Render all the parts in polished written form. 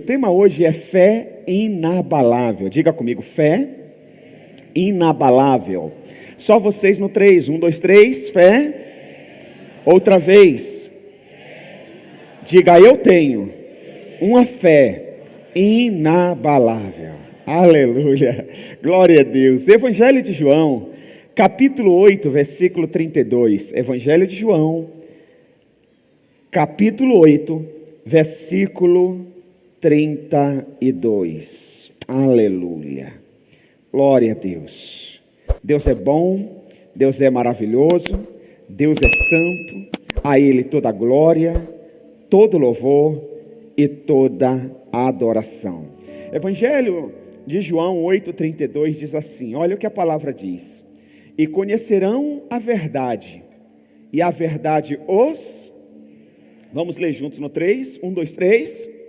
O tema hoje é fé inabalável. Diga comigo, fé inabalável. Só vocês no 3, 1, 2, 3, fé. Outra vez. Diga, eu tenho uma fé inabalável. Aleluia, glória a Deus. Evangelho de João, capítulo 8, versículo 32. Evangelho de João, capítulo 8, versículo 32. Aleluia, glória a Deus. Deus é bom, Deus é maravilhoso, Deus é santo. A Ele toda glória, todo louvor e toda adoração. Evangelho de João 8,32 diz assim, olha o que a palavra diz: e conhecerão a verdade, e a verdade os... Vamos ler juntos no 3, 1, 2, 3.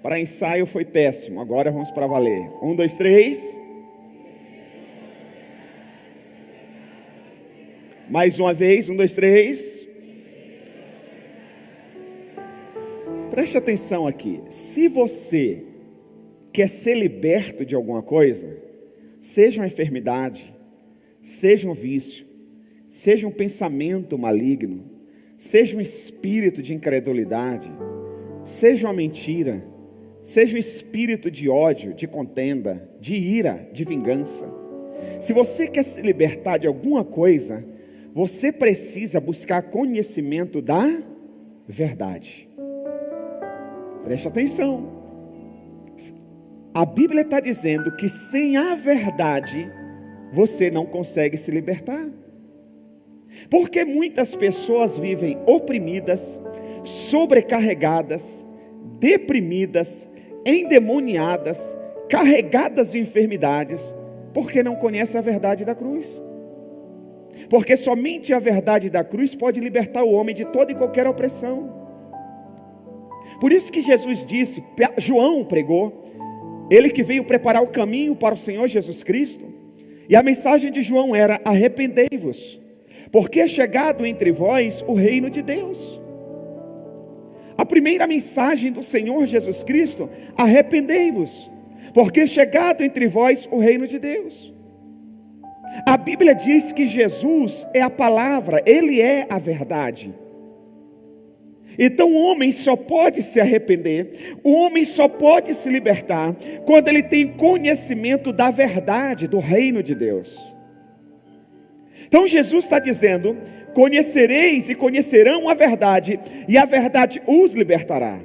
Para ensaio foi péssimo, agora vamos para valer. 1, 2, 3. Mais uma vez, 1, 2, 3. Preste atenção aqui. Se você quer ser liberto de alguma coisa, seja uma enfermidade, seja um vício, seja um pensamento maligno, seja um espírito de incredulidade, seja uma mentira, seja um espírito de ódio, de contenda, de ira, de vingança. Se você quer se libertar de alguma coisa, você precisa buscar conhecimento da verdade. Preste atenção. A Bíblia está dizendo que sem a verdade, você não consegue se libertar. Porque muitas pessoas vivem oprimidas, sobrecarregadas, deprimidas, endemoniadas, carregadas de enfermidades, porque não conhecem a verdade da cruz. Porque somente a verdade da cruz pode libertar o homem de toda e qualquer opressão. Por isso que Jesus disse, João pregou, ele que veio preparar o caminho para o Senhor Jesus Cristo, e a mensagem de João era: arrependei-vos, porque é chegado entre vós o reino de Deus. A primeira mensagem do Senhor Jesus Cristo: arrependei-vos, porque é chegado entre vós o reino de Deus. A Bíblia diz que Jesus é a palavra, Ele é a verdade. Então o homem só pode se arrepender, o homem só pode se libertar quando ele tem conhecimento da verdade, do reino de Deus. Então Jesus está dizendo: conhecereis e conhecerão a verdade, e a verdade os libertará.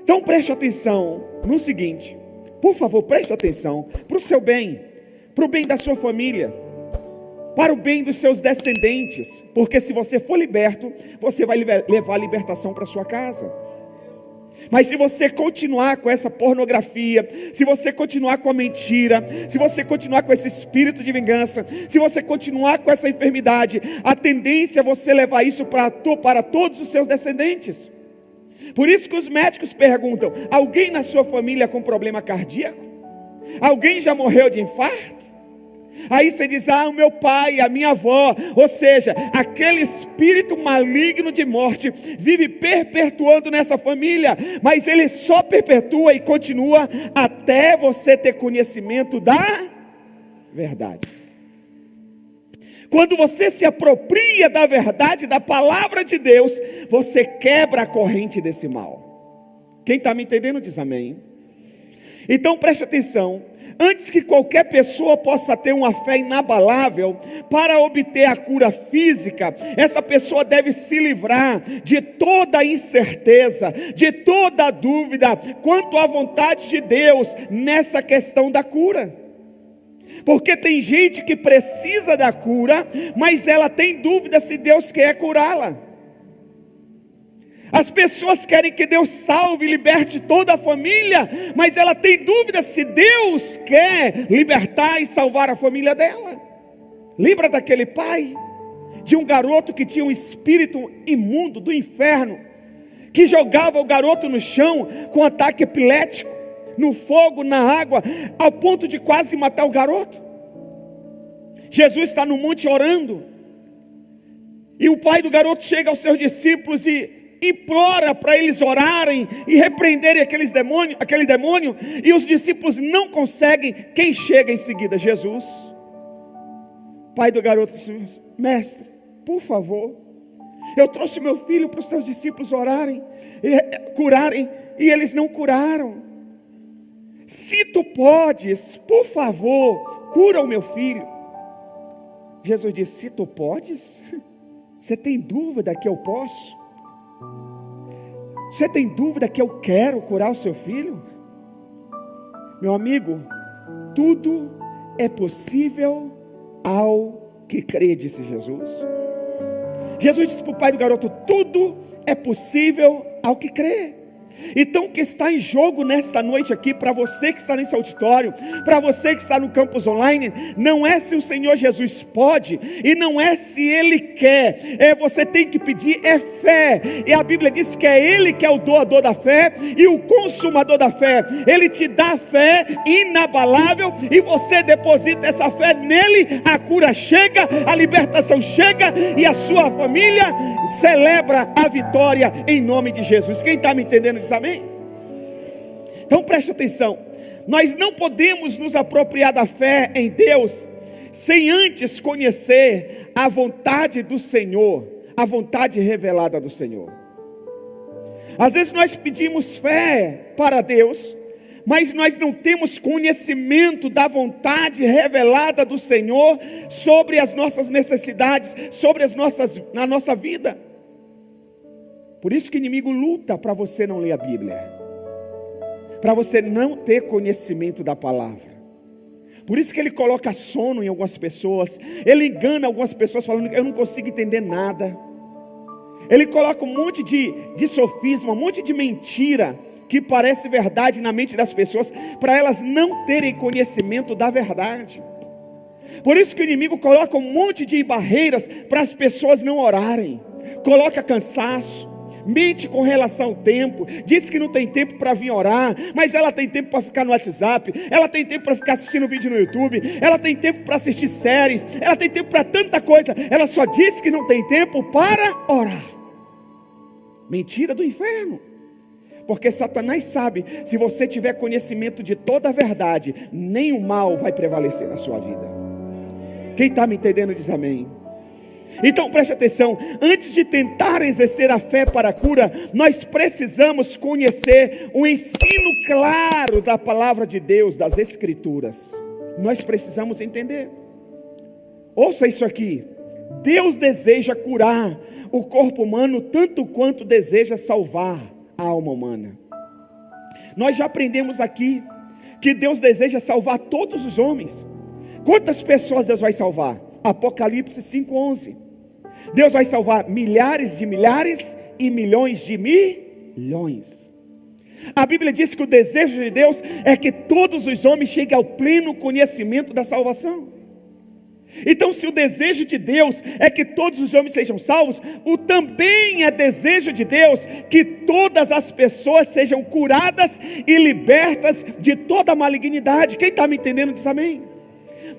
Então preste atenção no seguinte, por favor, preste atenção, para o seu bem, para o bem da sua família, para o bem dos seus descendentes, porque se você for liberto, você vai levar a libertação para sua casa. Mas se você continuar com essa pornografia, se você continuar com a mentira, se você continuar com esse espírito de vingança, se você continuar com essa enfermidade, a tendência é você levar isso para todos os seus descendentes. Por isso que os médicos perguntam: alguém na sua família com problema cardíaco? Alguém já morreu de infarto? Aí você diz: o meu pai, a minha avó. Ou seja, aquele espírito maligno de morte vive perpetuando nessa família, mas ele só perpetua e continua até você ter conhecimento da verdade. Quando você se apropria da verdade, da palavra de Deus, você quebra a corrente desse mal. Quem está me entendendo diz amém. Então preste atenção. Antes que qualquer pessoa possa ter uma fé inabalável para obter a cura física, essa pessoa deve se livrar de toda a incerteza, de toda a dúvida quanto à vontade de Deus nessa questão da cura. Porque tem gente que precisa da cura, mas ela tem dúvida se Deus quer curá-la. As pessoas querem que Deus salve e liberte toda a família, mas ela tem dúvida se Deus quer libertar e salvar a família dela. Lembra daquele pai, de um garoto que tinha um espírito imundo do inferno, que jogava o garoto no chão com ataque epilético, no fogo, na água, ao ponto de quase matar o garoto? Jesus está no monte orando, e o pai do garoto chega aos seus discípulos e implora para eles orarem e repreenderem aquele demônio, e os discípulos não conseguem. Quem chega em seguida? Jesus. Pai do garoto disse: mestre, por favor, eu trouxe meu filho para os teus discípulos orarem e curarem, e eles não curaram. Se tu podes, por favor, cura o meu filho. Jesus disse: se tu podes? Você tem dúvida que eu posso? Você tem dúvida que eu quero curar o seu filho? Meu amigo, tudo é possível ao que crê, disse Jesus. Jesus disse para o pai do garoto: tudo é possível ao que crê. Então o que está em jogo nesta noite aqui, para você que está nesse auditório, para você que está no campus online, não é se o Senhor Jesus pode, e não é se Ele quer, você tem que pedir fé, e a Bíblia diz que é Ele que é o doador da fé, e o consumador da fé. Ele te dá fé inabalável, e você deposita essa fé nele, a cura chega, a libertação chega, e a sua família celebra a vitória em nome de Jesus. Quem está me entendendo diz amém? Então preste atenção, nós não podemos nos apropriar da fé em Deus sem antes conhecer a vontade do Senhor, a vontade revelada do Senhor. Às vezes nós pedimos fé para Deus, mas nós não temos conhecimento da vontade revelada do Senhor sobre as nossas necessidades, sobre a nossa vida. Por isso que o inimigo luta para você não ler a Bíblia, para você não ter conhecimento da palavra. Por isso que ele coloca sono em algumas pessoas, ele engana algumas pessoas falando que eu não consigo entender nada. Ele coloca um monte de sofisma, um monte de mentira que parece verdade na mente das pessoas, para elas não terem conhecimento da verdade. Por isso que o inimigo coloca um monte de barreiras para as pessoas não orarem, coloca cansaço, mente com relação ao tempo, diz que não tem tempo para vir orar, mas ela tem tempo para ficar no WhatsApp, ela tem tempo para ficar assistindo vídeo no YouTube, ela tem tempo para assistir séries, ela tem tempo para tanta coisa, ela só diz que não tem tempo para orar. Mentira do inferno, porque Satanás sabe, se você tiver conhecimento de toda a verdade, nem o mal vai prevalecer na sua vida. Quem está me entendendo diz amém. Então preste atenção, antes de tentar exercer a fé para a cura, nós precisamos conhecer o ensino claro da palavra de Deus, das Escrituras. Nós precisamos entender. Ouça isso aqui: Deus deseja curar o corpo humano tanto quanto deseja salvar a alma humana. Nós já aprendemos aqui que Deus deseja salvar todos os homens. Quantas pessoas Deus vai salvar? Apocalipse 5:11. Deus vai salvar milhares de milhares e milhões de milhões. A Bíblia diz que o desejo de Deus é que todos os homens cheguem ao pleno conhecimento da salvação. Então, se o desejo de Deus é que todos os homens sejam salvos, também é desejo de Deus que todas as pessoas sejam curadas e libertas de toda malignidade. Quem está me entendendo diz amém.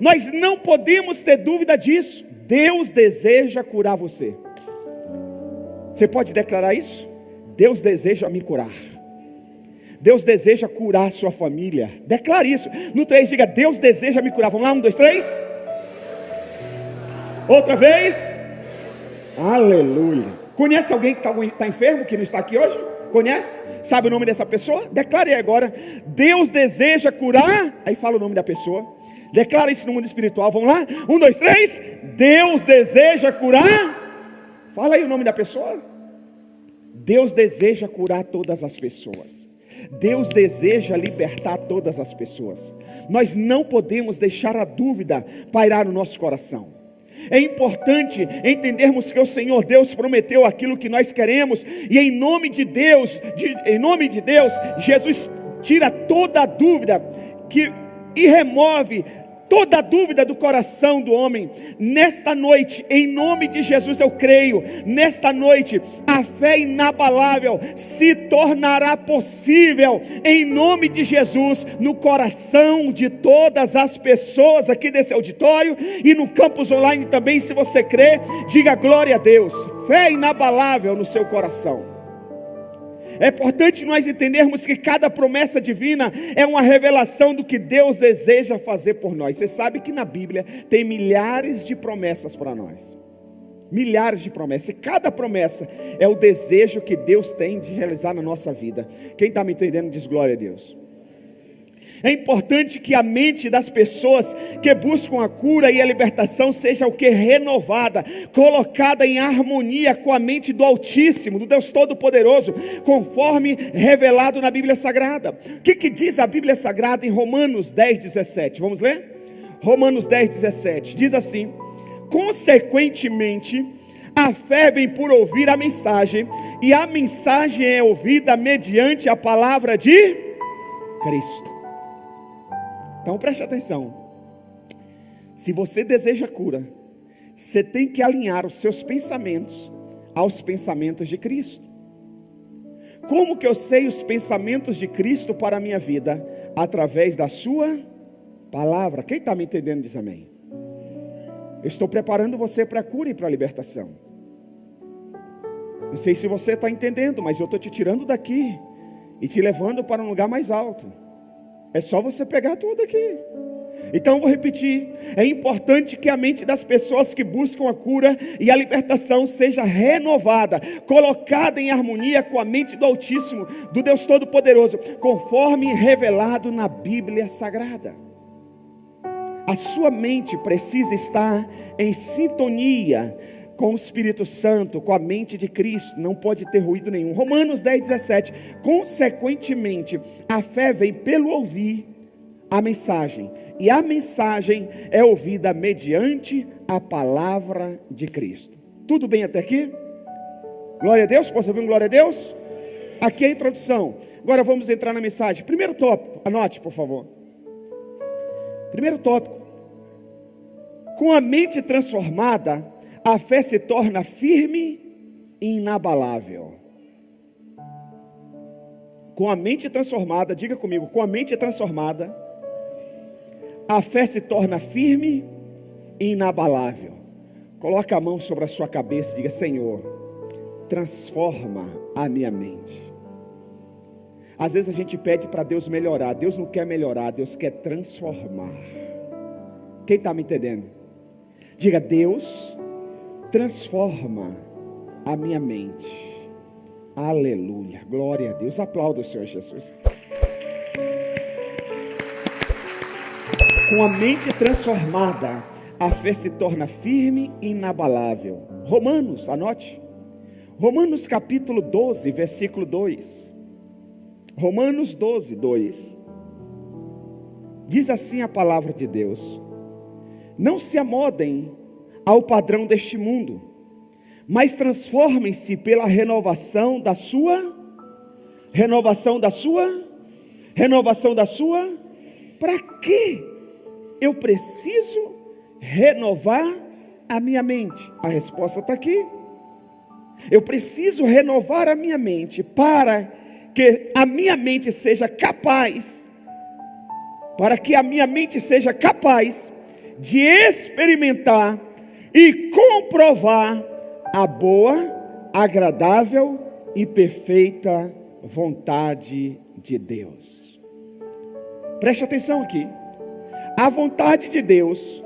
Nós não podemos ter dúvida disso. Deus deseja curar você. Você pode declarar isso? Deus deseja me curar. Deus deseja curar a sua família. Declare isso. No 3 diga: Deus deseja me curar. Vamos lá, 1, 2, 3. Outra vez. Aleluia. Conhece alguém que está enfermo, que não está aqui hoje? Conhece? Sabe o nome dessa pessoa? Declare agora: Deus deseja curar. Aí fala o nome da pessoa. Declara isso no mundo espiritual. Vamos lá? 1, 2, 3. Deus deseja curar. Fala aí o nome da pessoa. Deus deseja curar todas as pessoas. Deus deseja libertar todas as pessoas. Nós não podemos deixar a dúvida pairar no nosso coração. É importante entendermos que o Senhor Deus prometeu aquilo que nós queremos, e em nome de Deus, Jesus tira toda a dúvida e remove toda a dúvida do coração do homem. Nesta noite, em nome de Jesus, eu creio, nesta noite, a fé inabalável se tornará possível, em nome de Jesus, no coração de todas as pessoas aqui desse auditório, e no campus online também. Se você crê, diga glória a Deus. Fé inabalável no seu coração. É importante nós entendermos que cada promessa divina é uma revelação do que Deus deseja fazer por nós. Você sabe que na Bíblia tem milhares de promessas para nós. Milhares de promessas. E cada promessa é o desejo que Deus tem de realizar na nossa vida. Quem está me entendendo diz glória a Deus. É importante que a mente das pessoas que buscam a cura e a libertação seja o que? Renovada, colocada em harmonia com a mente do Altíssimo, do Deus Todo-Poderoso, conforme revelado na Bíblia Sagrada. O que diz a Bíblia Sagrada em Romanos 10:17? Vamos ler? Romanos 10:17 diz assim: consequentemente, a fé vem por ouvir a mensagem, e a mensagem é ouvida mediante a palavra de Cristo. Então preste atenção, se você deseja cura, você tem que alinhar os seus pensamentos aos pensamentos de Cristo. Como que eu sei os pensamentos de Cristo para a minha vida? Através da sua palavra. Quem está me entendendo diz amém. Eu estou preparando você para a cura e para a libertação. Não sei se você está entendendo, mas eu estou te tirando daqui e te levando para um lugar mais alto. É só você pegar tudo aqui. Então eu vou repetir, é importante que a mente das pessoas que buscam a cura e a libertação seja renovada, colocada em harmonia com a mente do Altíssimo, do Deus Todo-Poderoso, conforme revelado na Bíblia Sagrada. A sua mente precisa estar em sintonia com o Espírito Santo, com a mente de Cristo, não pode ter ruído nenhum. Romanos 10:17, consequentemente, a fé vem pelo ouvir a mensagem, e a mensagem é ouvida mediante a palavra de Cristo. Tudo bem até aqui? Glória a Deus, posso ouvir um glória a Deus? Aqui é a introdução, agora vamos entrar na mensagem. Primeiro tópico, anote por favor. Primeiro tópico, com a mente transformada, a fé se torna firme e inabalável. Com a mente transformada, diga comigo, com a mente transformada, a fé se torna firme e inabalável. Coloque a mão sobre a sua cabeça e diga: Senhor, transforma a minha mente. Às vezes a gente pede para Deus melhorar. Deus não quer melhorar, Deus quer transformar. Quem está me entendendo? Diga: Deus, transforma a minha mente. Aleluia, glória a Deus. Aplauda o Senhor Jesus. Com a mente transformada, a fé se torna firme e inabalável. Romanos, anote. Romanos capítulo 12, versículo 2. Romanos 12, 2. Diz assim a palavra de Deus: não se amodem ao padrão deste mundo, mas transformem-se pela renovação da sua. Para quê eu preciso renovar a minha mente? A resposta está aqui. Eu preciso renovar a minha mente para que a minha mente seja capaz, de experimentar e comprovar a boa, agradável e perfeita vontade de Deus. Preste atenção aqui. A vontade de Deus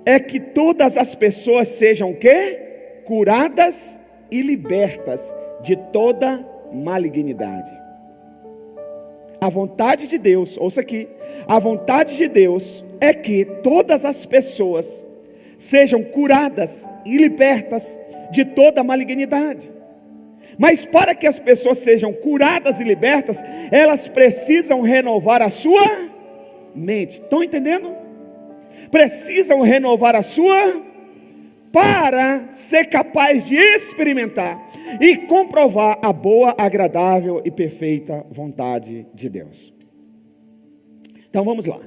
é que todas as pessoas sejam o quê? Curadas e libertas de toda malignidade. A vontade de Deus, ouça aqui, a vontade de Deus é que todas as pessoas sejam curadas e libertas de toda malignidade. Mas para que as pessoas sejam curadas e libertas, elas precisam renovar a sua mente. Estão entendendo? Precisam renovar a sua, para ser capaz de experimentar e comprovar a boa, agradável e perfeita vontade de Deus. Então vamos lá.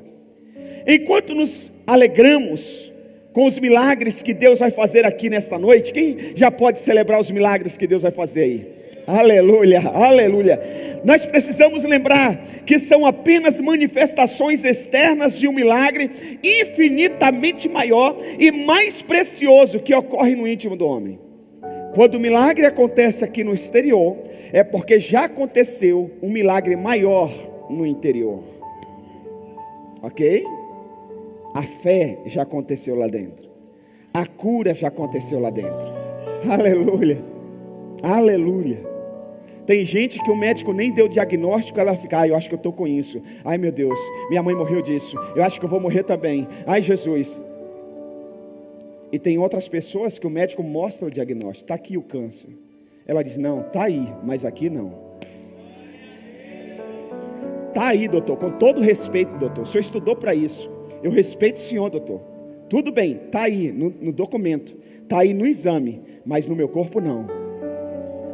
Enquanto nos alegramos com os milagres que Deus vai fazer aqui nesta noite, quem já pode celebrar os milagres que Deus vai fazer aí? Aleluia, aleluia. Nós precisamos lembrar que são apenas manifestações externas de um milagre infinitamente maior e mais precioso que ocorre no íntimo do homem. Quando o milagre acontece aqui no exterior, é porque já aconteceu um milagre maior no interior. Ok? A fé já aconteceu lá dentro. A cura já aconteceu lá dentro. Aleluia. Aleluia. Tem gente que o médico nem deu diagnóstico, ela fica, eu acho que eu estou com isso. Ai meu Deus, minha mãe morreu disso. Eu acho que eu vou morrer também. Ai Jesus. E tem outras pessoas que o médico mostra o diagnóstico. Está aqui o câncer. Ela diz, não, está aí, mas aqui não. Está aí, doutor, com todo respeito, doutor. O senhor estudou para isso. Eu respeito o senhor, doutor. Tudo bem, está aí no documento. Está aí no exame, mas no meu corpo não.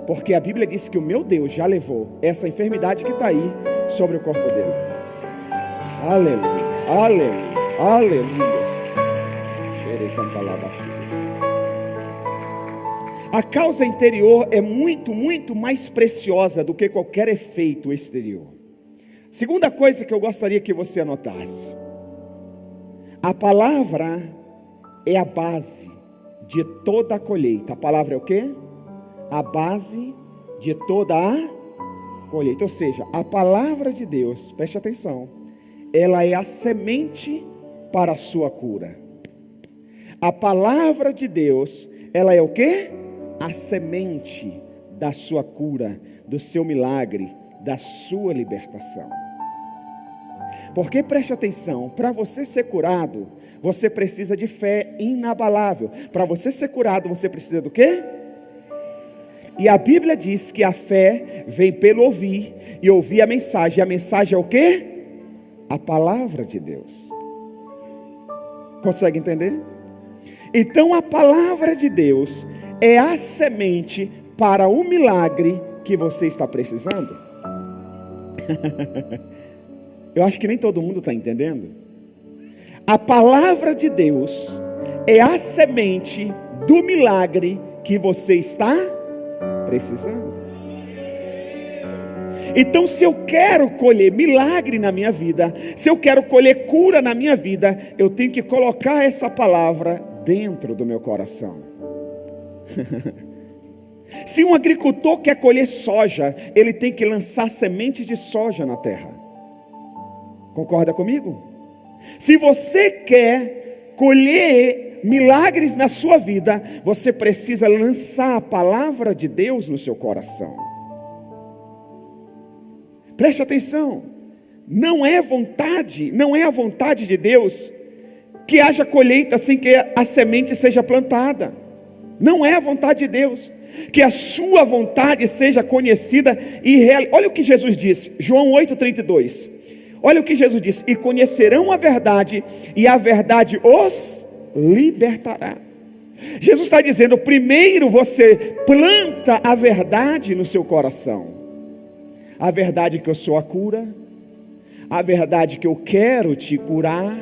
Porque a Bíblia diz que o meu Deus já levou essa enfermidade que está aí sobre o corpo dele. Aleluia, aleluia, aleluia. A causa interior é muito, muito mais preciosa do que qualquer efeito exterior. Segunda coisa que eu gostaria que você anotasse. A palavra é a base de toda a colheita. A palavra é o quê? A base de toda a colheita. Ou seja, a palavra de Deus, preste atenção, ela é a semente para a sua cura. A palavra de Deus, ela é o quê? A semente da sua cura, do seu milagre, da sua libertação. Porque preste atenção, para você ser curado, você precisa de fé inabalável. Para você ser curado, você precisa do quê? E a Bíblia diz que a fé vem pelo ouvir, e ouvir a mensagem. E a mensagem é o quê? A palavra de Deus. Consegue entender? Então a palavra de Deus é a semente para o milagre que você está precisando. Eu acho que nem todo mundo está entendendo. A palavra de Deus é a semente do milagre que você está precisando. Então, se eu quero colher milagre na minha vida, se eu quero colher cura na minha vida, eu tenho que colocar essa palavra dentro do meu coração. Se um agricultor quer colher soja, ele tem que lançar sementes de soja na terra. Concorda comigo? Se você quer colher milagres na sua vida, você precisa lançar a palavra de Deus no seu coração. Preste atenção, não é a vontade de Deus que haja colheita sem que a semente seja plantada. Não é a vontade de Deus que a sua vontade seja conhecida e real. Olha o que Jesus disse, João 8,32. Olha o que Jesus disse: e conhecerão a verdade, e a verdade os libertará. Jesus está dizendo, primeiro você planta a verdade no seu coração. A verdade que eu sou a cura, a verdade que eu quero te curar,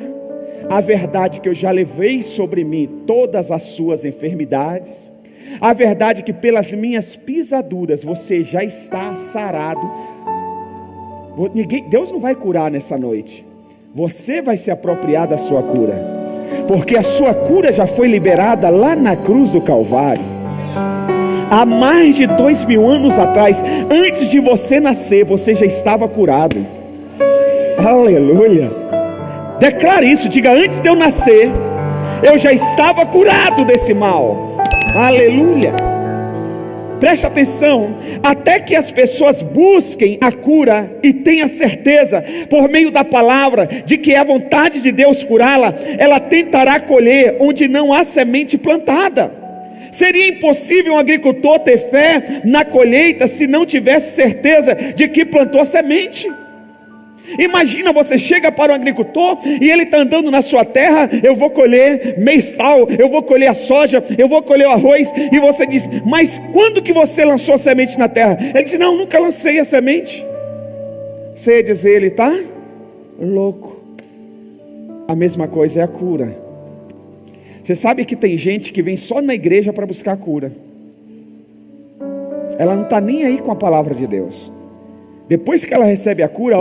a verdade que eu já levei sobre mim todas as suas enfermidades, a verdade que pelas minhas pisaduras você já está sarado. Deus não vai curar nessa noite, você vai se apropriar da sua cura, porque a sua cura já foi liberada lá na cruz do Calvário. Há mais de 2000 anos atrás, antes de você nascer, você já estava curado. Aleluia. Declare isso, diga: antes de eu nascer, eu já estava curado desse mal. Aleluia. Preste atenção, até que as pessoas busquem a cura e tenham certeza, por meio da palavra, de que é a vontade de Deus curá-la, ela tentará colher onde não há semente plantada. Seria impossível um agricultor ter fé na colheita se não tivesse certeza de que plantou a semente. Imagina, você chega para um agricultor e ele está andando na sua terra: eu vou colher mês tal, eu vou colher a soja, eu vou colher o arroz, e você diz: mas quando que você lançou a semente na terra? Ele diz: não, nunca lancei a semente. Você ia dizer, ele está louco. A mesma coisa é a cura. Você sabe que tem gente que vem só na igreja para buscar a cura. Ela não está nem aí com a palavra de Deus. Depois que ela recebe a cura,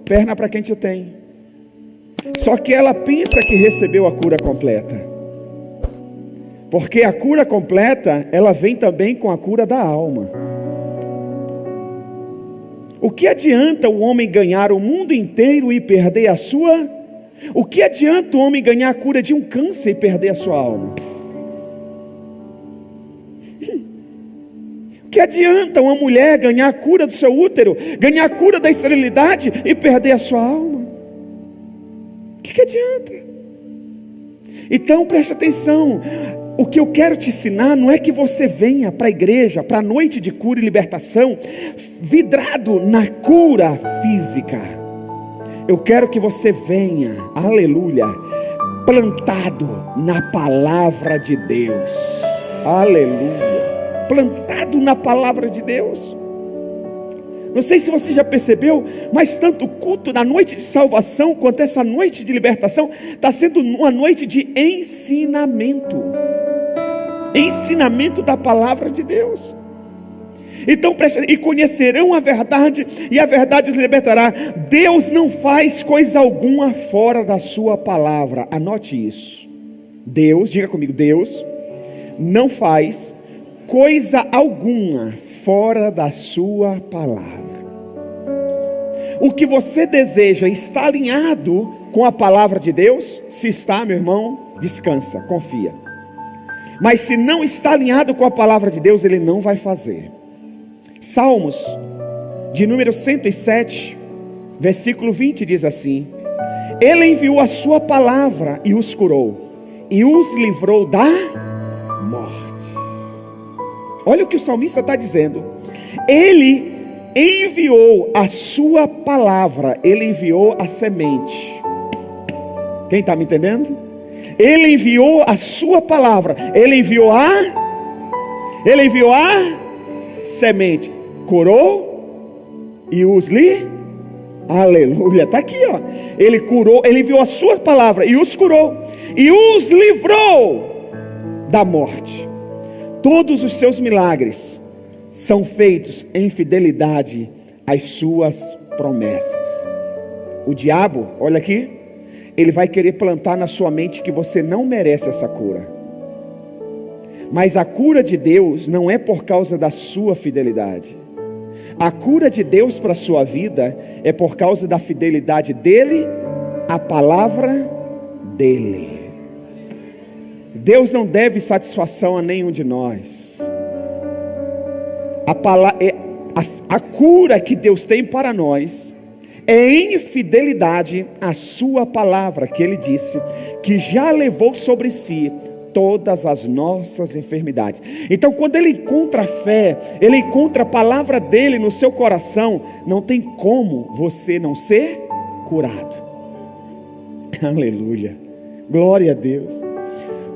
perna para quem te tem. Só que ela pensa que recebeu a cura completa. Porque a cura completa, ela vem também com a cura da alma. O que adianta o homem ganhar o mundo inteiro e perder a sua? O que adianta o homem ganhar a cura de um câncer e perder a sua alma? O que adianta uma mulher ganhar a cura do seu útero, ganhar a cura da esterilidade e perder a sua alma? O que adianta? Então preste atenção. O que eu quero te ensinar não é que você venha para a igreja, para a noite de cura e libertação, vidrado na cura física. Eu quero que você venha, aleluia, plantado na palavra de Deus. Aleluia, plantado na palavra de Deus. Não sei se você já percebeu, mas tanto o culto na noite de salvação, quanto essa noite de libertação, está sendo uma noite de ensinamento. Ensinamento da palavra de Deus. Então, e conhecerão a verdade, e a verdade os libertará. Deus não faz coisa alguma fora da sua palavra. Anote isso. Deus, diga comigo, Deus não faz coisa alguma fora da sua palavra. O que você deseja está alinhado com a palavra de Deus? Se está, meu irmão, descansa, confia. Mas se não está alinhado com a palavra de Deus, Ele não vai fazer. Salmos, de número 107, versículo 20, diz assim: Ele enviou a sua palavra e os curou, e os livrou da morte. Olha o que o salmista está dizendo. Ele enviou a sua palavra, Ele enviou a semente. Quem está me entendendo? Ele enviou a sua palavra, Ele enviou a semente, curou e os aleluia, está aqui, ó. Ele curou, Ele enviou a sua palavra e os curou e os livrou da morte. Todos os seus milagres são feitos em fidelidade às suas promessas. O diabo, olha aqui, ele vai querer plantar na sua mente que você não merece essa cura. Mas a cura de Deus não é por causa da sua fidelidade. A cura de Deus para a sua vida é por causa da fidelidade dEle à palavra dEle. Deus não deve satisfação a nenhum de nós. A cura que Deus tem para nós é em fidelidade à sua palavra, que Ele disse que já levou sobre si todas as nossas enfermidades. Então, quando ele encontra a fé, ele encontra a palavra dele no seu coração, não tem como você não ser curado. Aleluia, glória a Deus.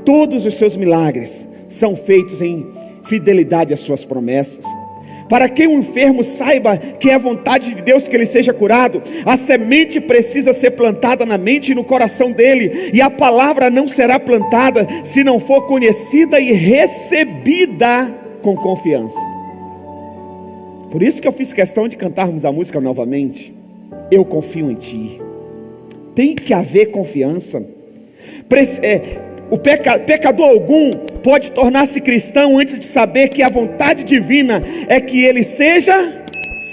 Todos os seus milagres são feitos em fidelidade às suas promessas. Para que um enfermo saiba que é a vontade de Deus que ele seja curado, a semente precisa ser plantada na mente e no coração dele, e a palavra não será plantada se não for conhecida e recebida com confiança. Por isso que eu fiz questão de cantarmos a música novamente. Eu confio em ti. Tem que haver confiança. O pecador algum pode tornar-se cristão antes de saber que a vontade divina é que ele seja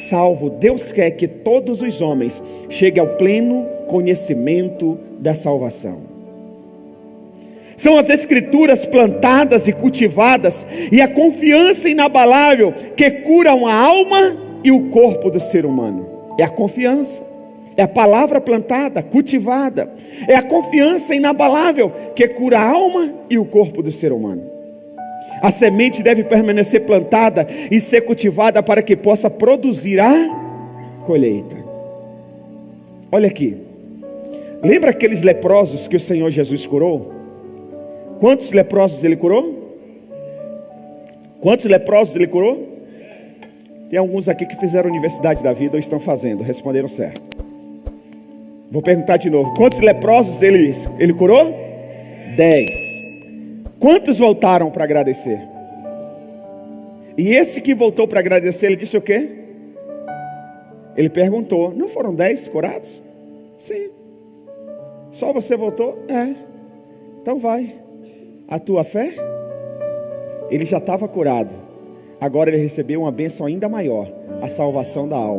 salvo. Deus quer que todos os homens cheguem ao pleno conhecimento da salvação. São as escrituras plantadas e cultivadas e a confiança inabalável que curam a alma e o corpo do ser humano. É a confiança. É a palavra plantada, cultivada. É a confiança inabalável que cura a alma e o corpo do ser humano. A semente deve permanecer plantada e ser cultivada para que possa produzir a colheita. Olha aqui. Lembra aqueles leprosos que o Senhor Jesus curou? Quantos leprosos Ele curou? Quantos leprosos Ele curou? Tem alguns aqui que fizeram a Universidade da Vida ou estão fazendo, responderam certo. Vou perguntar de novo. Quantos leprosos ele curou? 10. Quantos voltaram para agradecer? E esse que voltou para agradecer, ele disse o quê? Ele perguntou: não foram 10 curados? Sim. Só você voltou? É. Então vai. A tua fé Ele já estava curado. Agora ele recebeu uma bênção ainda maior, a salvação da alma.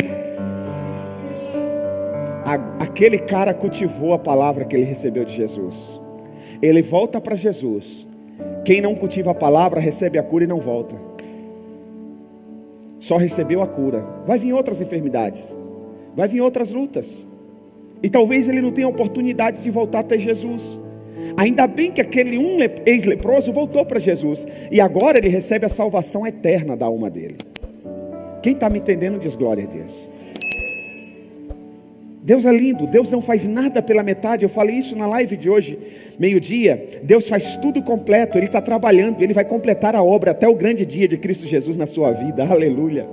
Aquele cara cultivou a palavra que ele recebeu de Jesus. Ele volta para Jesus. Quem não cultiva a palavra recebe a cura e não volta. Só recebeu a cura. Vai vir outras enfermidades, vai vir outras lutas, e talvez ele não tenha oportunidade de voltar até Jesus. Ainda bem que aquele ex-leproso voltou para Jesus, e agora ele recebe a salvação eterna da alma dele. Quem está me entendendo diz glória a Deus. Deus é lindo, Deus não faz nada pela metade. Eu falei isso na live de hoje, meio-dia. Deus faz tudo completo, Ele está trabalhando, Ele vai completar a obra até o grande dia de Cristo Jesus na sua vida, aleluia.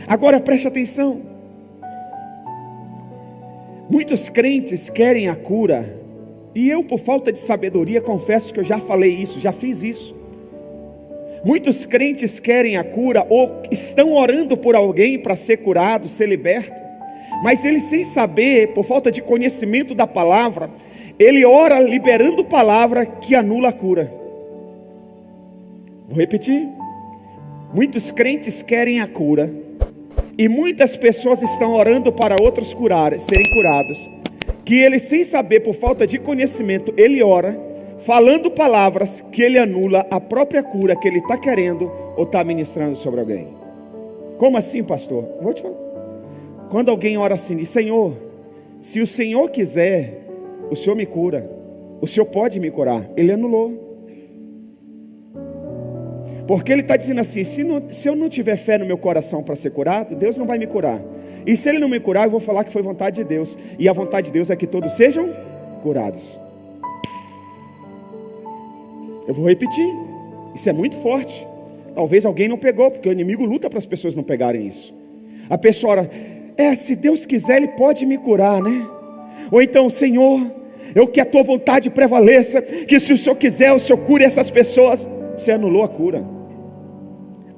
Agora preste atenção, muitos crentes querem a cura, e eu, por falta de sabedoria, confesso que eu já falei isso, já fiz isso. Muitos crentes querem a cura, ou estão orando por alguém para ser curado, ser liberto, mas ele, sem saber, por falta de conhecimento da palavra, ele ora liberando palavra que anula a cura. Vou repetir. Muitos crentes querem a cura, e muitas pessoas estão orando para outros serem curados, que ele, sem saber, por falta de conhecimento, ele ora, falando palavras que ele anula a própria cura que ele está querendo, ou está ministrando sobre alguém. Como assim, pastor? Vou te falar. Quando alguém ora assim, diz: Senhor, se o Senhor quiser, o Senhor me cura, o Senhor pode me curar. Ele anulou, porque ele está dizendo assim: se eu não tiver fé no meu coração para ser curado, Deus não vai me curar. E se Ele não me curar, eu vou falar que foi vontade de Deus. E a vontade de Deus é que todos sejam curados. Eu vou repetir, isso é muito forte. Talvez alguém não pegou, porque o inimigo luta para as pessoas não pegarem isso. A pessoa ora: se Deus quiser, Ele pode me curar, né? Ou então: Senhor, eu que a tua vontade prevaleça, que se o Senhor quiser, o Senhor cure essas pessoas. Você anulou a cura.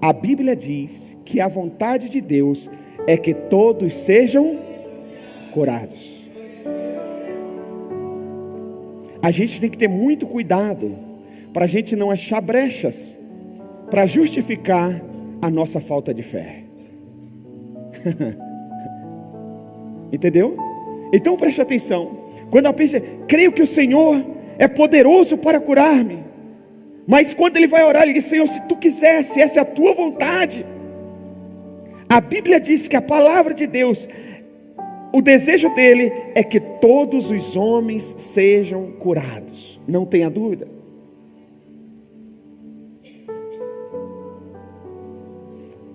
A Bíblia diz que a vontade de Deus é que todos sejam curados. A gente tem que ter muito cuidado, para a gente não achar brechas para justificar a nossa falta de fé. Entendeu? Então preste atenção. Quando eu penso: creio que o Senhor é poderoso para curar-me, mas quando ele vai orar, ele diz: Senhor, se tu quiser, se essa é a tua vontade. A Bíblia diz que a palavra de Deus, o desejo dele é que todos os homens sejam curados. Não tenha dúvida.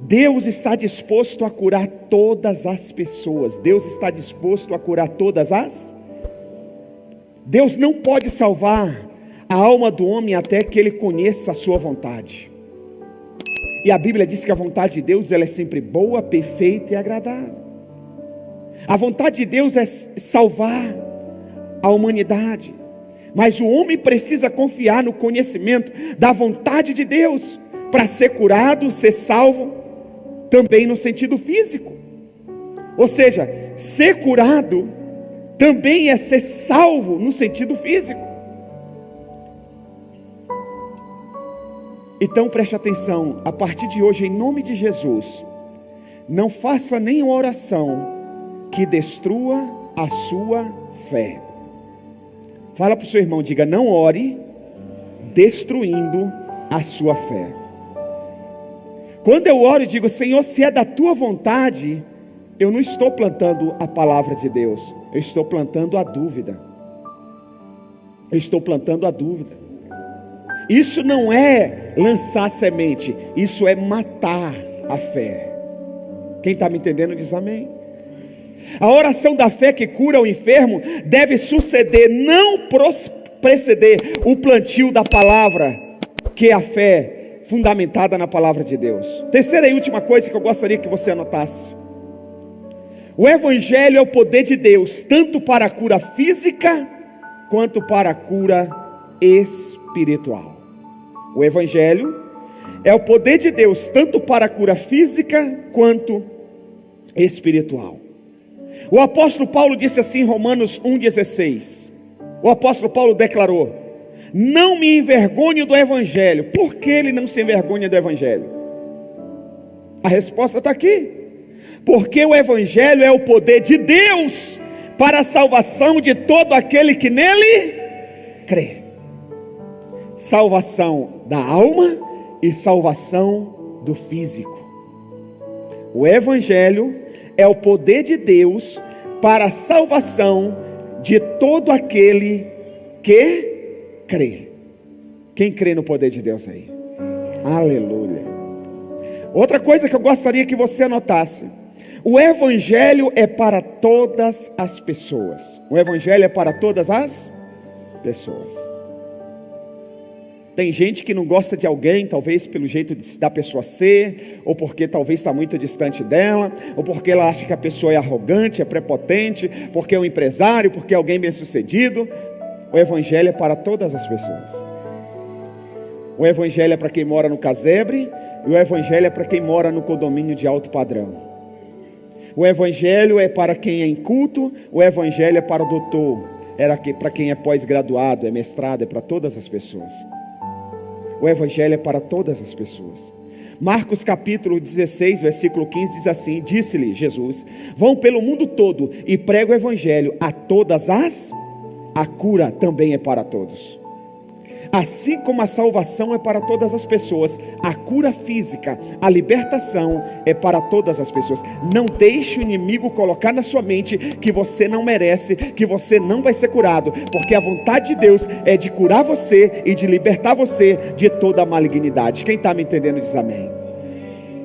Deus está disposto a curar todas as pessoas. Deus está disposto a curar todas as. Deus não pode salvar a alma do homem até que ele conheça a sua vontade. E a Bíblia diz que a vontade de Deus, ela é sempre boa, perfeita e agradável. A vontade de Deus é salvar a humanidade, mas o homem precisa confiar no conhecimento da vontade de Deus para ser curado, ser salvo, também no sentido físico. Ou seja, ser curado também é ser salvo no sentido físico. Então preste atenção, a partir de hoje, em nome de Jesus, não faça nenhuma oração que destrua a sua fé. Fala para o seu irmão, diga: não ore destruindo a sua fé. Quando eu oro e digo: Senhor, se é da tua vontade, eu não estou plantando a palavra de Deus, eu estou plantando a dúvida. Eu estou plantando a dúvida. Isso não é lançar semente, isso é matar a fé. Quem está me entendendo diz amém. A oração da fé que cura o enfermo deve suceder, não preceder o plantio da palavra, que é a fé fundamentada na palavra de Deus. Terceira e última coisa que eu gostaria que você anotasse: o Evangelho é o poder de Deus, tanto para a cura física, quanto para a cura espiritual. O Evangelho é o poder de Deus, tanto para a cura física, quanto espiritual. O apóstolo Paulo disse assim em Romanos 1,16. O apóstolo Paulo declarou: não me envergonho do Evangelho. Por que ele não se envergonha do Evangelho? A resposta está aqui. Porque o Evangelho é o poder de Deus para a salvação de todo aquele que nele crê. Salvação da alma e salvação do físico. O Evangelho é o poder de Deus para a salvação de todo aquele que crê. Quem crê no poder de Deus aí? Aleluia. Outra coisa que eu gostaria que você anotasse: o Evangelho é para todas as pessoas. O Evangelho é para todas as pessoas. Tem gente que não gosta de alguém, talvez pelo jeito da pessoa ser, ou porque talvez está muito distante dela, ou porque ela acha que a pessoa é arrogante, é prepotente, porque é um empresário, porque é alguém bem sucedido. O Evangelho é para todas as pessoas. O Evangelho é para quem mora no casebre, e o Evangelho é para quem mora no condomínio de alto padrão. O Evangelho é para quem é inculto, o Evangelho é para o doutor, para quem é pós-graduado, é mestrado, é para todas as pessoas. O Evangelho é para todas as pessoas. Marcos capítulo 16, versículo 15 diz assim: disse-lhe Jesus: vão pelo mundo todo e prega o Evangelho a todas a cura também é para todos. Assim como a salvação é para todas as pessoas, a cura física, a libertação é para todas as pessoas. Não deixe o inimigo colocar na sua mente que você não merece, que você não vai ser curado, porque a vontade de Deus é de curar você e de libertar você de toda a malignidade. Quem está me entendendo diz amém.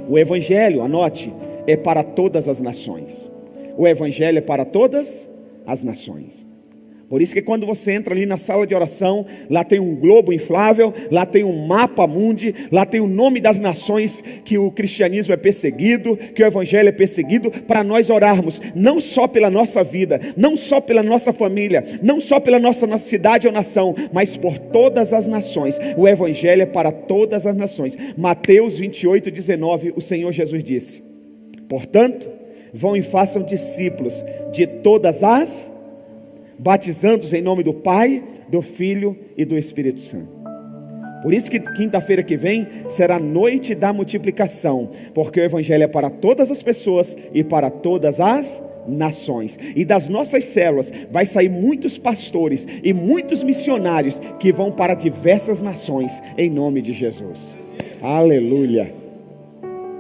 O Evangelho, anote, é para todas as nações. O Evangelho é para todas as nações. Por isso que quando você entra ali na sala de oração, lá tem um globo inflável, lá tem um mapa mundi, lá tem o nome das nações que o cristianismo é perseguido, que o Evangelho é perseguido, para nós orarmos, não só pela nossa vida, não só pela nossa família, não só pela nossa cidade ou nação, mas por todas as nações. O Evangelho é para todas as nações. Mateus 28, 19, o Senhor Jesus disse: portanto, vão e façam discípulos de todas as, batizando-os em nome do Pai, do Filho e do Espírito Santo. Por isso que quinta-feira que vem será noite da multiplicação, porque o Evangelho é para todas as pessoas e para todas as nações. E das nossas células vai sair muitos pastores e muitos missionários que vão para diversas nações, em nome de Jesus. Aleluia,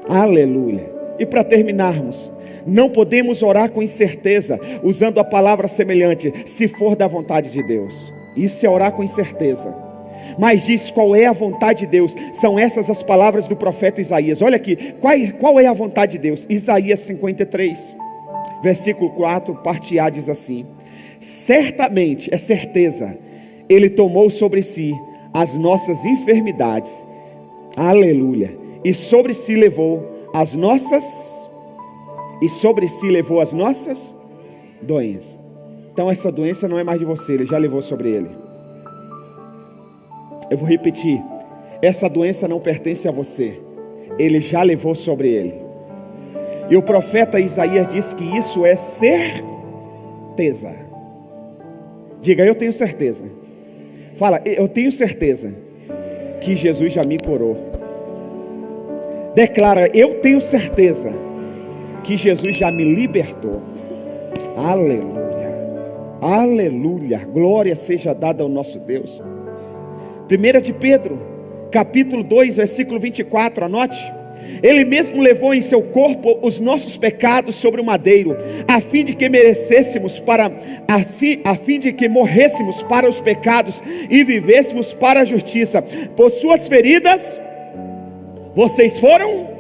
aleluia. E para terminarmos, não podemos orar com incerteza, usando a palavra semelhante, se for da vontade de Deus. Isso é orar com incerteza. Mas diz qual é a vontade de Deus. São essas as palavras do profeta Isaías. Olha aqui, qual é a vontade de Deus? Isaías 53, versículo 4, parte A diz assim: certamente, é certeza, Ele tomou sobre si as nossas enfermidades, aleluia, e sobre si levou as nossas doenças. Então essa doença não é mais de você, Ele já levou sobre Ele. Eu vou repetir: essa doença não pertence a você, Ele já levou sobre Ele. E o profeta Isaías disse que isso é certeza. Diga: eu tenho certeza. Fala: eu tenho certeza que Jesus já me curou. Declara: eu tenho certeza que Jesus já me libertou. Aleluia, aleluia, glória seja dada ao nosso Deus. 1 de Pedro, capítulo 2, versículo 24, anote: Ele mesmo levou em seu corpo os nossos pecados sobre o madeiro, a fim de que morrêssemos para os pecados e vivêssemos para a justiça. Por suas feridas vocês foram?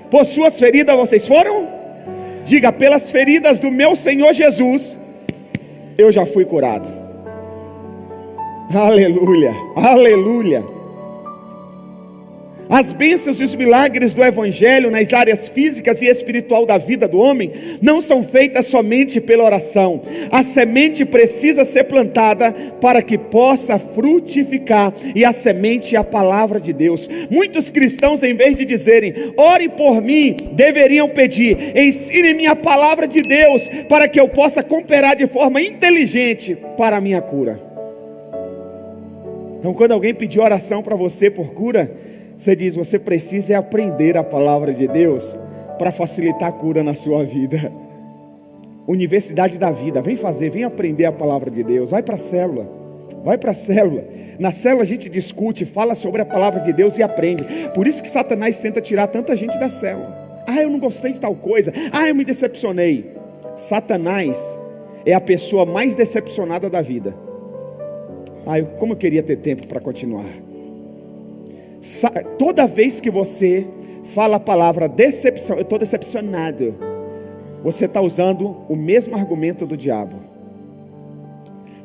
Por suas feridas vocês foram? Diga: pelas feridas do meu Senhor Jesus, eu já fui curado. Aleluia, aleluia. As bênçãos e os milagres do Evangelho nas áreas físicas e espiritual da vida do homem não são feitas somente pela oração. A semente precisa ser plantada para que possa frutificar, e a semente é a palavra de Deus. Muitos cristãos, em vez de dizerem ore por mim, deveriam pedir: ensine-me a palavra de Deus, para que eu possa cooperar de forma inteligente para a minha cura. Então quando alguém pedir oração para você por cura, você diz: você precisa aprender a palavra de Deus para facilitar a cura na sua vida. Universidade da vida, vem aprender a palavra de Deus. Vai para a célula, na célula a gente discute, fala sobre a palavra de Deus e aprende. Por isso que Satanás tenta tirar tanta gente da célula. Eu não gostei de tal coisa, eu me decepcionei. Satanás é a pessoa mais decepcionada da vida. Como eu queria ter tempo para continuar. Toda vez que você fala a palavra decepção, eu estou decepcionado, você está usando o mesmo argumento do diabo.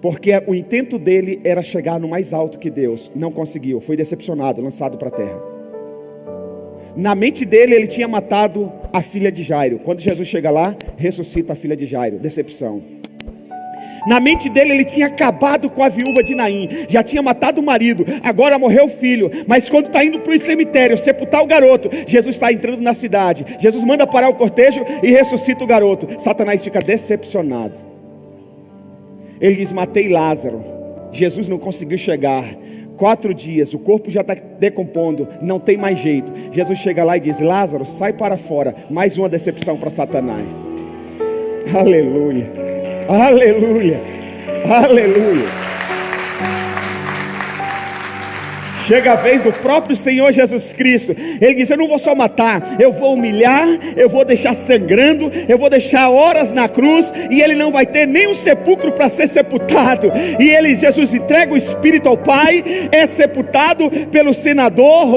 Porque o intento dele era chegar no mais alto que Deus. Não conseguiu, foi decepcionado, lançado para a terra. Na mente dele, ele tinha matado a filha de Jairo. Quando Jesus chega lá, ressuscita a filha de Jairo. Decepção. Na mente dele, ele tinha acabado com a viúva de Naim. Já tinha matado o marido, agora morreu o filho. Mas quando está indo para o cemitério sepultar o garoto, Jesus está entrando na cidade. Jesus manda parar o cortejo e ressuscita o garoto. Satanás fica decepcionado. Ele diz: matei Lázaro. Jesus não conseguiu chegar. 4 dias, o corpo já está decompondo, não tem mais jeito. Jesus chega lá e diz: Lázaro, sai para fora. Mais uma decepção para Satanás. Aleluia, aleluia, aleluia. Chega a vez do próprio Senhor Jesus Cristo. Ele diz: eu não vou só matar, eu vou humilhar, eu vou deixar sangrando, eu vou deixar horas na cruz, e ele não vai ter nem um sepulcro para ser sepultado. E Jesus entrega o Espírito ao Pai, é sepultado pelo senador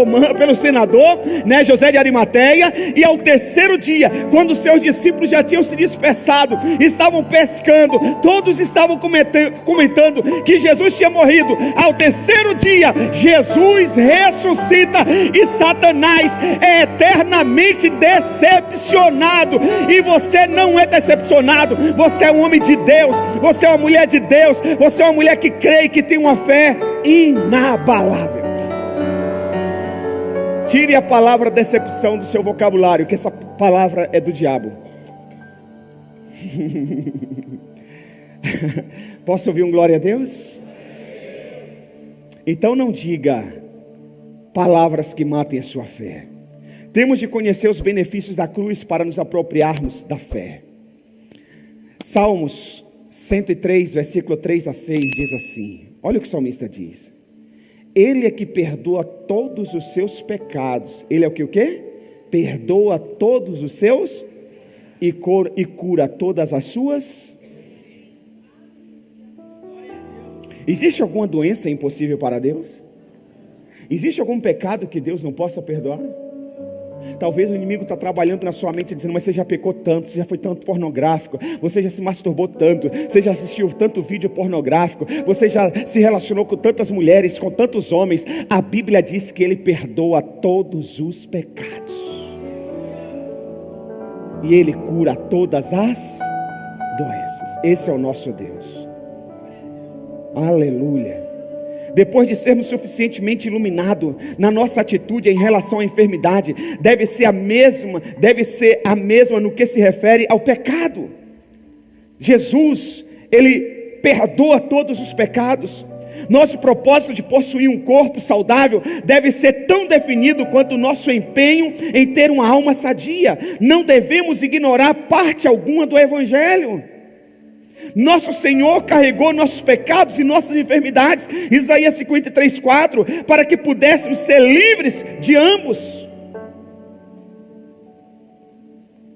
José de Arimateia. E ao terceiro dia, quando os seus discípulos já tinham se dispersado, estavam pescando, todos estavam comentando que Jesus tinha morrido. Ao terceiro dia, Jesus ressuscita, e Satanás é eternamente decepcionado. E você não é decepcionado. Você é um homem de Deus, você é uma mulher de Deus, você é uma mulher que crê e que tem uma fé inabalável. Tire a palavra decepção do seu vocabulário, que essa palavra é do diabo. Posso ouvir um glória a Deus? Então não diga palavras que matem a sua fé. Temos de conhecer os benefícios da cruz para nos apropriarmos da fé. Salmos 103, versículo 3 a 6 diz assim: olha o que o salmista diz: Ele é que perdoa todos os seus pecados. Ele é o quê? Perdoa todos os seus e cura todas as suas. Existe alguma doença impossível para Deus? Existe algum pecado que Deus não possa perdoar? Talvez o inimigo está trabalhando na sua mente dizendo: mas você já pecou tanto, você já foi tanto pornográfico, você já se masturbou tanto, você já assistiu tanto vídeo pornográfico, você já se relacionou com tantas mulheres, com tantos homens. A Bíblia diz que Ele perdoa todos os pecados, e Ele cura todas as doenças. Esse é o nosso Deus. Aleluia. Depois de sermos suficientemente iluminados na nossa atitude em relação à enfermidade, deve ser a mesma no que se refere ao pecado. Jesus, Ele perdoa todos os pecados. Nosso propósito de possuir um corpo saudável deve ser tão definido quanto o nosso empenho em ter uma alma sadia. Não devemos ignorar parte alguma do Evangelho. Nosso Senhor carregou nossos pecados e nossas enfermidades, Isaías 53:4, para que pudéssemos ser livres de ambos.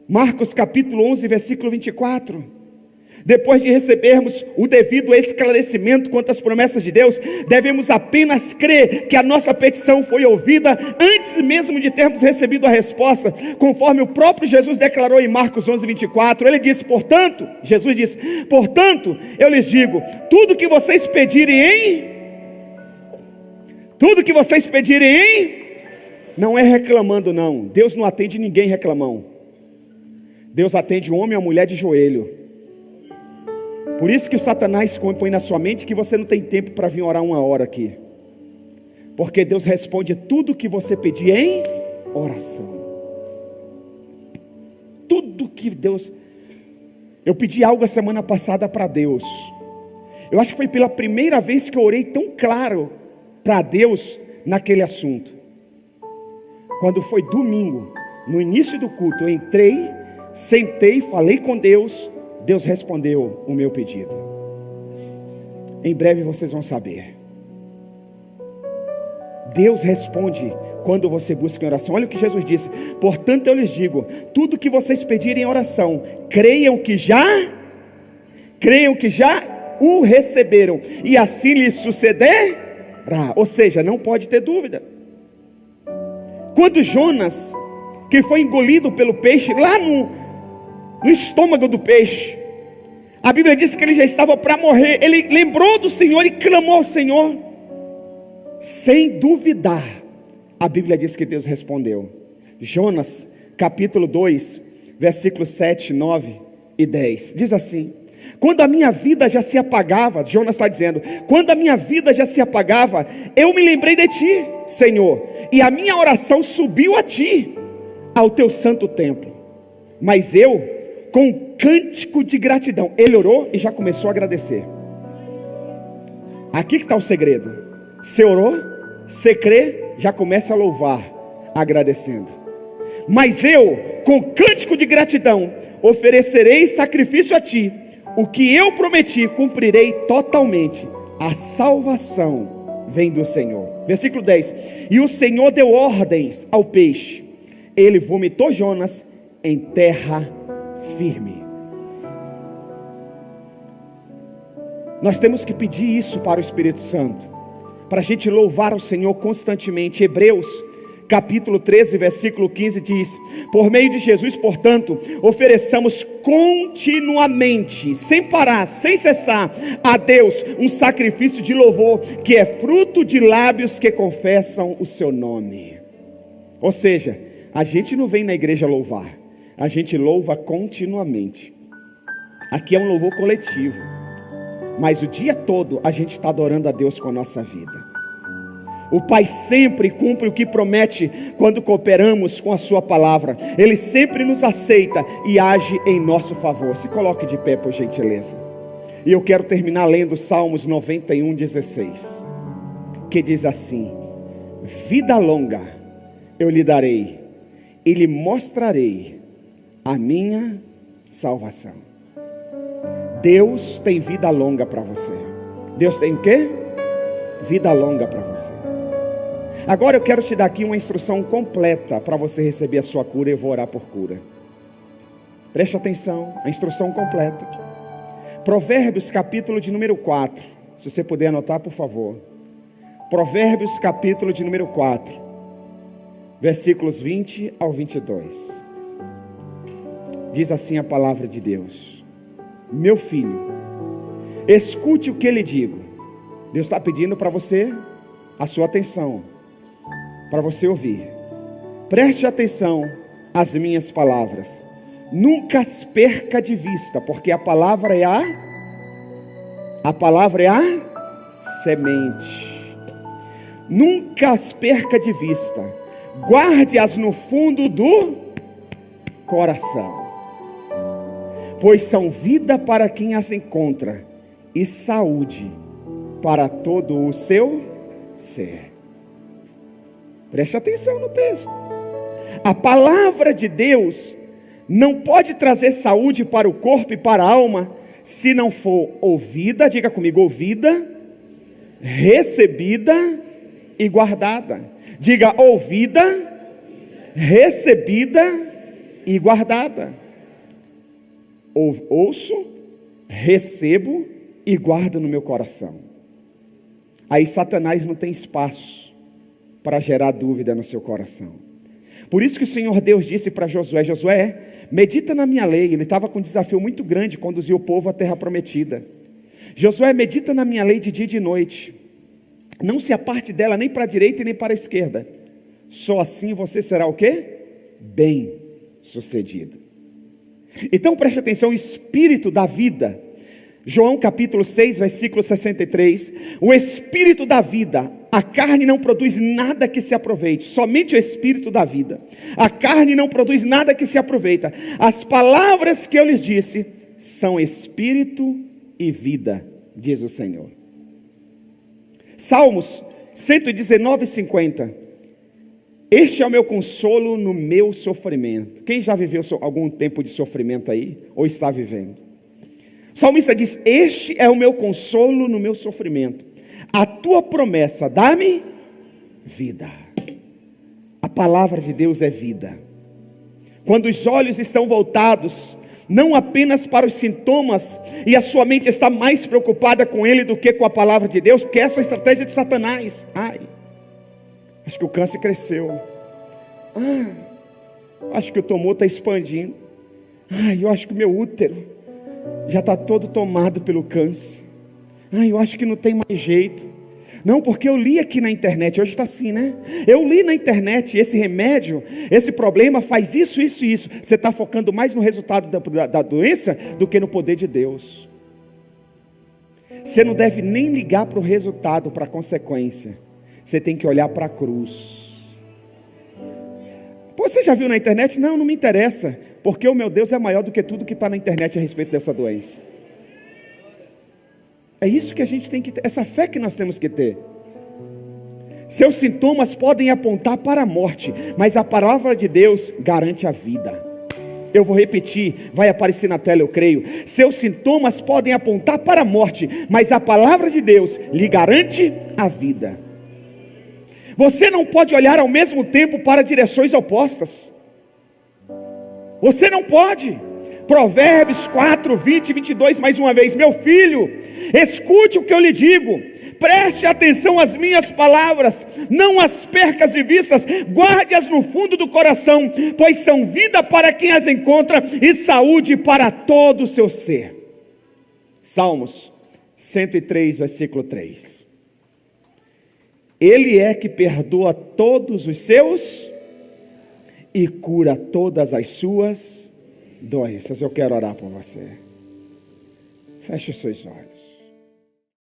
Marcos capítulo 11, versículo 24. Depois de recebermos o devido esclarecimento quanto às promessas de Deus, devemos apenas crer que a nossa petição foi ouvida antes mesmo de termos recebido a resposta, conforme o próprio Jesus declarou em Marcos 11, 24. Ele disse: Jesus disse: portanto, eu lhes digo, tudo que vocês pedirem não é reclamando não. Deus não atende ninguém reclamão. Deus atende um homem ou mulher de joelho. Por isso que o Satanás põe na sua mente que você não tem tempo para vir orar 1 hora aqui. Porque Deus responde tudo que você pedir em oração. Tudo que Deus... Eu pedi algo a semana passada para Deus. Eu acho que foi pela primeira vez que eu orei tão claro para Deus naquele assunto. Quando foi domingo, no início do culto, eu entrei, sentei, falei com Deus, Deus respondeu o meu pedido. Em breve vocês vão saber. Deus responde quando você busca em oração. Olha o que Jesus disse: portanto eu lhes digo, tudo que vocês pedirem em oração, creiam que já o receberam, e assim lhes sucederá. Ou seja, não pode ter dúvida. Quando Jonas, que foi engolido pelo peixe, lá no estômago do peixe, a Bíblia diz que ele já estava para morrer. Ele lembrou do Senhor e clamou ao Senhor, sem duvidar. A Bíblia diz que Deus respondeu. Jonas, capítulo 2, versículos 7, 9 e 10, diz assim: quando a minha vida já se apagava, Jonas está dizendo, quando a minha vida já se apagava, eu me lembrei de ti, Senhor, e a minha oração subiu a ti, ao teu santo templo. Mas eu, com um cântico de gratidão, ele orou e já começou a agradecer. Aqui que está o segredo. Você orou, você crê, já começa a louvar, agradecendo. Mas eu, com cântico de gratidão, oferecerei sacrifício a ti. O que eu prometi, cumprirei totalmente. A salvação vem do Senhor. Versículo 10. E o Senhor deu ordens ao peixe. Ele vomitou Jonas em terra firme. Nós temos que pedir isso para o Espírito Santo, para a gente louvar o Senhor constantemente. Hebreus capítulo 13, versículo 15 diz: por meio de Jesus, portanto, ofereçamos continuamente, sem parar, sem cessar, a Deus um sacrifício de louvor, que é fruto de lábios que confessam o seu nome. Ou seja, a gente não vem na igreja louvar, a gente louva continuamente. Aqui é um louvor coletivo, mas o dia todo a gente está adorando a Deus com a nossa vida. O Pai sempre cumpre o que promete quando cooperamos com a sua palavra. Ele sempre nos aceita e age em nosso favor. Se coloque de pé, por gentileza. E eu quero terminar lendo Salmos 91, 16, que diz assim: vida longa eu lhe darei, e lhe mostrarei a minha salvação. Deus tem vida longa para você. Deus tem o quê? Vida longa para você. Agora eu quero te dar aqui uma instrução completa para você receber a sua cura. Eu vou orar por cura. Preste atenção, a instrução completa. Provérbios capítulo de número 4. Se você puder anotar, por favor. Provérbios capítulo de número 4, versículos 20 ao 22. Diz assim a palavra de Deus: meu filho, escute o que lhe digo. Deus está pedindo para você a sua atenção, para você ouvir. Preste atenção às minhas palavras. Nunca as perca de vista, porque a palavra é a semente. Nunca as perca de vista. Guarde-as no fundo do coração, pois são vida para quem as encontra e saúde para todo o seu ser. Preste atenção no texto. A palavra de Deus não pode trazer saúde para o corpo e para a alma se não for ouvida, diga comigo, ouvida, recebida e guardada. Diga, ouvida, recebida e guardada. Ouço, recebo e guardo no meu coração. Aí Satanás não tem espaço para gerar dúvida no seu coração. Por isso que o Senhor Deus disse para Josué: Josué, medita na minha lei. Ele estava com um desafio muito grande, conduzir o povo à terra prometida. Josué, medita na minha lei de dia e de noite. Não se aparte dela nem para a direita e nem para a esquerda. Só assim você será o quê? Bem sucedido. Então preste atenção, o Espírito da vida. João capítulo 6, versículo 63. O Espírito da vida. A carne não produz nada que se aproveite. Somente o Espírito da vida. A carne não produz nada que se aproveita. As palavras que eu lhes disse são Espírito e vida, diz o Senhor. Salmos 119:50. Este é o meu consolo no meu sofrimento. Quem já viveu algum tempo de sofrimento aí? Ou está vivendo? O salmista diz: este é o meu consolo no meu sofrimento. A tua promessa dá-me vida. A palavra de Deus é vida. Quando os olhos estão voltados não apenas para os sintomas, e a sua mente está mais preocupada com ele do que com a palavra de Deus, porque essa é a estratégia de Satanás. Acho que o câncer cresceu. Acho que o tumor está expandindo. Eu acho que o meu útero já está todo tomado pelo câncer. Eu acho que não tem mais jeito. Não, porque eu li aqui na internet, hoje está assim, né? Eu li na internet, esse remédio, esse problema faz isso, isso e isso. Você está focando mais no resultado da doença do que no poder de Deus. Você não deve nem ligar para o resultado, para a consequência. Você tem que olhar para a cruz. Pô, você já viu na internet? Não, não me interessa, porque o meu Deus é maior do que tudo que está na internet a respeito dessa doença. É isso que a gente tem que ter, essa fé que nós temos que ter. Seus sintomas podem apontar para a morte, mas a palavra de Deus garante a vida. Eu vou repetir, vai aparecer na tela, eu creio. Seus sintomas podem apontar para a morte, mas a palavra de Deus lhe garante a vida. Você não pode olhar ao mesmo tempo para direções opostas. Você não pode. Provérbios 4, 20 e 22, mais uma vez: meu filho, escute o que eu lhe digo, preste atenção às minhas palavras, não as percas de vistas, guarde-as no fundo do coração, pois são vida para quem as encontra e saúde para todo o seu ser. Salmos 103, versículo 3. Ele é que perdoa todos os seus e cura todas as suas doenças. Eu quero orar por você. Feche os seus olhos.